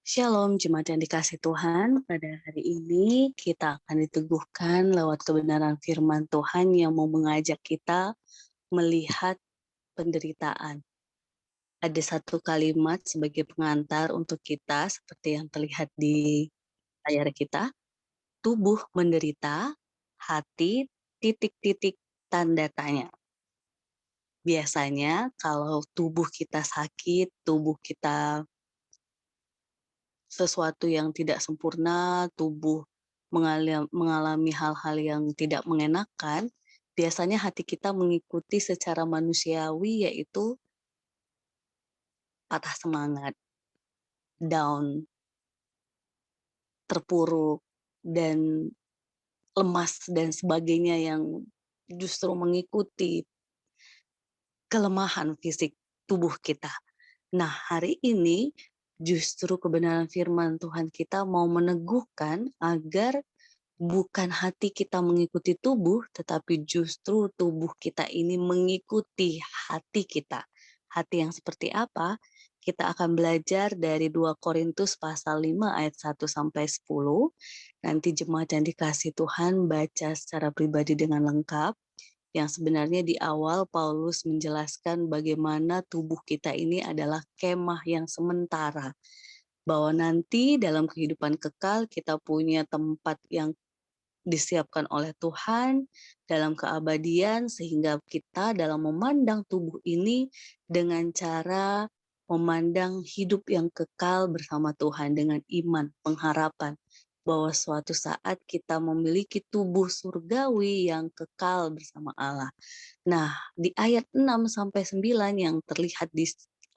Shalom, jemaat yang dikasih Tuhan. Pada hari ini kita akan diteguhkan lewat kebenaran firman Tuhan yang mau mengajak kita melihat penderitaan. Ada satu kalimat sebagai pengantar untuk kita seperti yang terlihat di layar kita. Tubuh menderita, hati titik-titik tanda tanya. Biasanya kalau tubuh kita sakit, tubuh kita sesuatu yang tidak sempurna, tubuh mengalami hal-hal yang tidak mengenakan, biasanya hati kita mengikuti secara manusiawi, yaitu patah semangat, down, terpuruk, dan lemas, dan sebagainya yang justru mengikuti kelemahan fisik tubuh kita. Nah, hari ini justru kebenaran firman Tuhan kita mau meneguhkan agar bukan hati kita mengikuti tubuh, tetapi justru tubuh kita ini mengikuti hati kita. Hati yang seperti apa? Kita akan belajar dari 2 Korintus pasal 5 ayat 1-10. Nanti jemaat yang dikasih Tuhan baca secara pribadi dengan lengkap. Yang sebenarnya di awal Paulus menjelaskan bagaimana tubuh kita ini adalah kemah yang sementara. Bahwa nanti dalam kehidupan kekal kita punya tempat yang disiapkan oleh Tuhan dalam keabadian, sehingga kita dalam memandang tubuh ini dengan cara memandang hidup yang kekal bersama Tuhan dengan iman, pengharapan bahwa suatu saat kita memiliki tubuh surgawi yang kekal bersama Allah. Nah, di ayat 6-9 yang terlihat di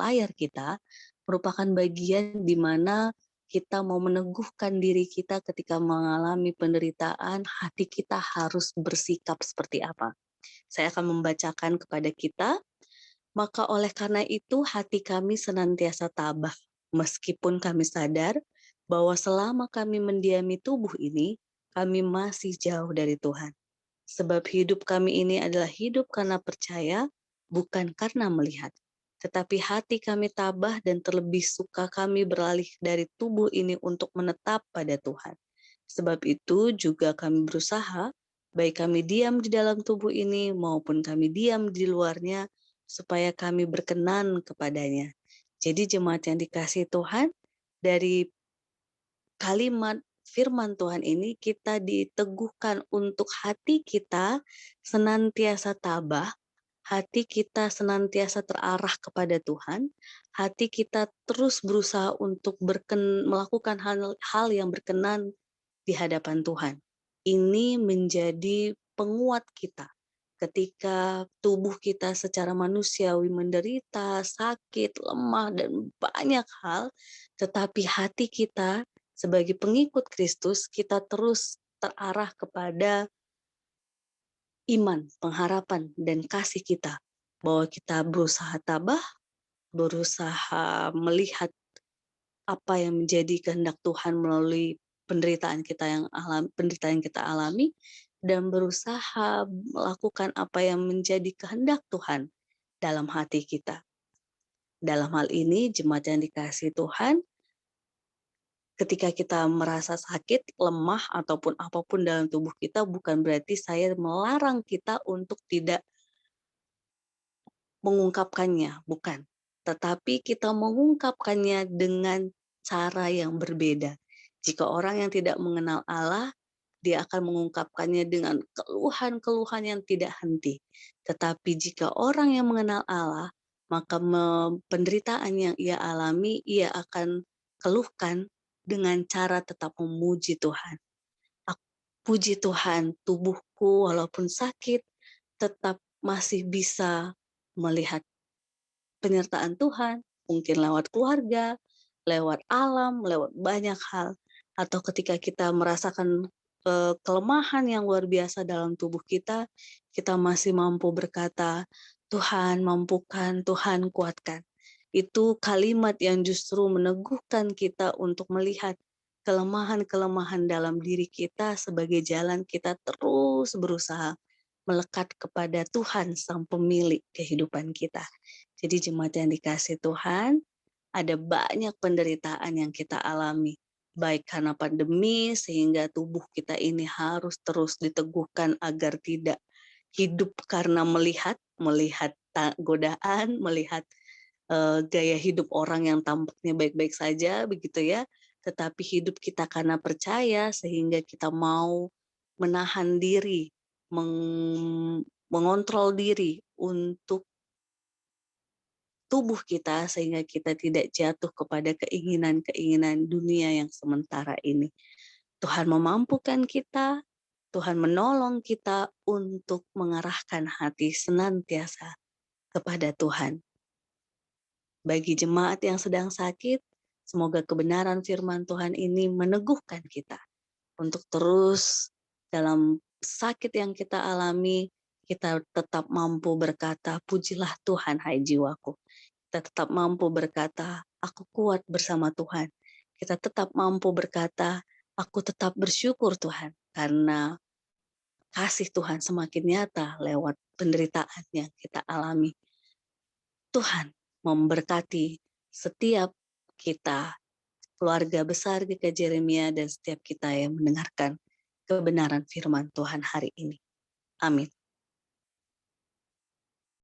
layar kita merupakan bagian di mana kita mau meneguhkan diri kita ketika mengalami penderitaan, hati kita harus bersikap seperti apa. Saya akan membacakan kepada kita, maka oleh karena itu hati kami senantiasa tabah, meskipun kami sadar bahwa selama kami mendiami tubuh ini, kami masih jauh dari Tuhan. Sebab hidup kami ini adalah hidup karena percaya, bukan karena melihat. Tetapi hati kami tabah dan terlebih suka kami beralih dari tubuh ini untuk menetap pada Tuhan. Sebab itu juga kami berusaha, baik kami diam di dalam tubuh ini maupun kami diam di luarnya, supaya kami berkenan kepadanya. Jadi jemaat yang dikasihi Tuhan, dari kalimat firman Tuhan ini kita diteguhkan untuk hati kita senantiasa tabah, hati kita senantiasa terarah kepada Tuhan, hati kita terus berusaha untuk melakukan hal yang berkenan di hadapan Tuhan. Ini menjadi penguat kita ketika tubuh kita secara manusiawi menderita, sakit, lemah, dan banyak hal, tetapi hati kita sebagai pengikut Kristus, kita terus terarah kepada iman, pengharapan, dan kasih kita. Bahwa kita berusaha tabah, berusaha melihat apa yang menjadi kehendak Tuhan melalui penderitaan yang kita alami, dan berusaha melakukan apa yang menjadi kehendak Tuhan dalam hati kita. Dalam hal ini, jemaat yang dikasihi Tuhan, ketika kita merasa sakit, lemah, ataupun apapun dalam tubuh kita, bukan berarti saya melarang kita untuk tidak mengungkapkannya, bukan. Tetapi kita mengungkapkannya dengan cara yang berbeda. Jika orang yang tidak mengenal Allah, dia akan mengungkapkannya dengan keluhan-keluhan yang tidak henti. Tetapi jika orang yang mengenal Allah, maka penderitaan yang ia alami, ia akan keluhkan dengan cara tetap memuji Tuhan. Puji Tuhan, tubuhku walaupun sakit, tetap masih bisa melihat penyertaan Tuhan, mungkin lewat keluarga, lewat alam, lewat banyak hal. Atau ketika kita merasakan kelemahan yang luar biasa dalam tubuh kita masih mampu berkata, Tuhan mampukan, Tuhan kuatkan. Itu kalimat yang justru meneguhkan kita untuk melihat kelemahan-kelemahan dalam diri kita sebagai jalan kita terus berusaha melekat kepada Tuhan, Sang Pemilik kehidupan kita. Jadi jemaat yang dikasih Tuhan, Ada banyak penderitaan yang kita alami, baik karena pandemi sehingga tubuh kita ini harus terus diteguhkan agar tidak hidup karena melihat melihat godaan, melihat gaya hidup orang yang tampaknya baik-baik saja begitu ya, tetapi hidup kita karena percaya sehingga kita mau menahan diri, mengontrol diri untuk tubuh kita sehingga kita tidak jatuh kepada keinginan-keinginan dunia yang sementara ini. Tuhan memampukan kita, Tuhan menolong kita untuk mengarahkan hati senantiasa kepada Tuhan. Bagi jemaat yang sedang sakit, semoga kebenaran firman Tuhan ini meneguhkan kita untuk terus dalam sakit yang kita alami, kita tetap mampu berkata, pujilah Tuhan hai jiwaku. Kita tetap mampu berkata, aku kuat bersama Tuhan. Kita tetap mampu berkata, aku tetap bersyukur Tuhan, karena kasih Tuhan semakin nyata lewat penderitaan yang kita alami. Tuhan memberkati setiap kita, keluarga besar GKJ Jeremia, dan setiap kita yang mendengarkan kebenaran firman Tuhan hari ini. Amin.